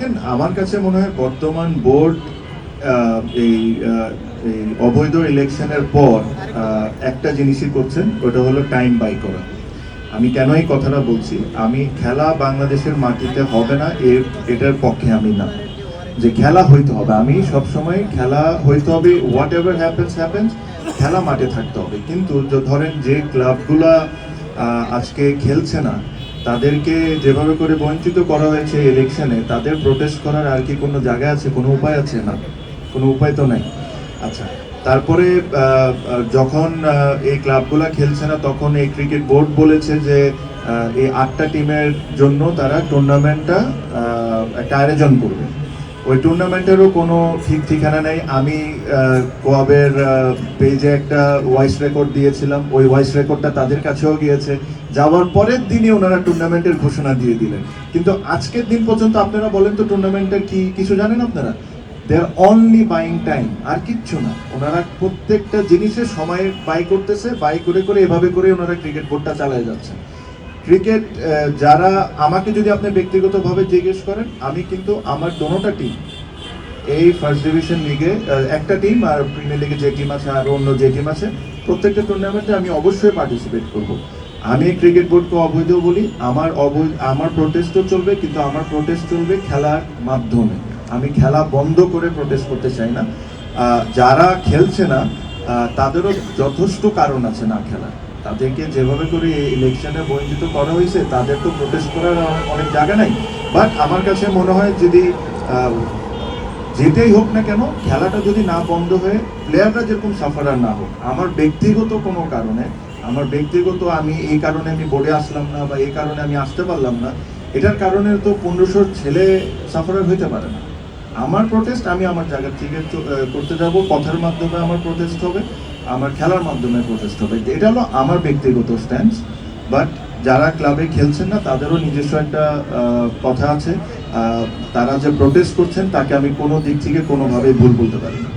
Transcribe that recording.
দেখেন, আমার কাছে মনে হয় বর্তমান বোর্ড এই এই অবৈধ ইলেকশনের পর একটা জিনিসই করছেন, ওটা হলো টাইম বাই করা। আমি কেন এই কথাটা বলছি, আমি খেলা বাংলাদেশের মাটিতে হবে না এটার পক্ষে আমি না, যে খেলা হইতে হবে। আমি সবসময় খেলা হইতে হবে, হোয়াট এভার হ্যাপেন্স হ্যাপেন্স, খেলা মাঠে থাকতে হবে। কিন্তু ধরেন যে ক্লাবগুলা আজকে খেলছে না, তাদেরকে যেভাবে করে বঞ্চিত করা হয়েছে ইলেকশনে, তাদের প্রোটেস্ট করার আর কি কোনো জায়গা আছে, কোনো উপায় আছে? না, কোনো উপায় তো নাই। আচ্ছা, তারপরে যখন এই ক্লাবগুলা খেলছে না, তখন এই ক্রিকেট বোর্ড বলেছে যে এই 8টা টিমের জন্য তারা টুর্নামেন্টটা একটা আয়োজন করবে। ওই টুর্নামেন্টেরও কোনো ঠিক ঠিকানা নেই। আমি কোয়াবের পেজে একটা ভয়েস রেকর্ড দিয়েছিলাম, ওই ভয়েস রেকর্ডটা তাদের কাছেও গিয়েছে। যাওয়ার পরের দিনই ওনারা টুর্নামেন্টের ঘোষণা দিয়ে দিলেন। কিন্তু আজকের দিন পর্যন্ত আপনারা বলেন তো টুর্নামেন্টের কি কিছু জানেন আপনারা? দে আর অনলি বাইং টাইম, আর কিচ্ছু না। ওনারা প্রত্যেকটা জিনিসের সময় বাই করতেছে, বাই করে করে এভাবে করে ওনারা ক্রিকেট বোর্ডটা চালিয়ে যাচ্ছে। ক্রিকেট যারা, আমাকে যদি আপনি ব্যক্তিগতভাবে জিজ্ঞেস করেন, আমি কিন্তু আমার দোনোটা টিম, এই ফার্স্ট ডিভিশন লিগে একটা টিম আর প্রিমিয়ার লিগে যে টিম আছে আর অন্য যে টিম আছে, প্রত্যেকটা টুর্নামেন্টে আমি অবশ্যই পার্টিসিপেট করব। আমি ক্রিকেট বোর্ডকে অবৈধ বলি, আমার প্রোটেস্টও চলবে, কিন্তু আমার প্রোটেস্ট চলবে খেলার মাধ্যমে। আমি খেলা বন্ধ করে প্রোটেস্ট করতে চাই না। যারা খেলছে না তাদেরও যথেষ্ট কারণ আছে না খেলার। তাদেরকে যেভাবে করে ইলেকশনে বঞ্চিত করা হয়েছে, তাদের তো প্রোটেস্ট করার অনেক জায়গা নাই। বাট আমার কাছে মনে হয় যদি যেটাই হোক না কেন, খেলাটা যদি না বন্ধ হয়ে প্লেয়াররা যেরকম সাফারার না হোক, আমার ব্যক্তিগত কোনো কারণে, আমি এই কারণে আমি বোর্ডে আসলাম না বা এই কারণে আমি আসতে পারলাম না, এটার কারণে তো 1500 ছেলে সাফারার হইতে পারে না। আমার প্রোটেস্ট আমি আমার জায়গা থেকে করতে যাব, কথার মাধ্যমে আমার প্রোটেস্ট হবে, আমার খেলার মাধ্যমে প্রোটেস্ট হবে। এটা হলো আমার ব্যক্তিগত স্ট্যান্স। বাট যারা ক্লাবে খেলছেন না, তাদেরও নিজস্ব একটা কথা আছে। তারা যে প্রোটেস্ট করছেন, তাকে আমি কোনো দিক থেকে কোনোভাবেই ভুল বলতে পারি না।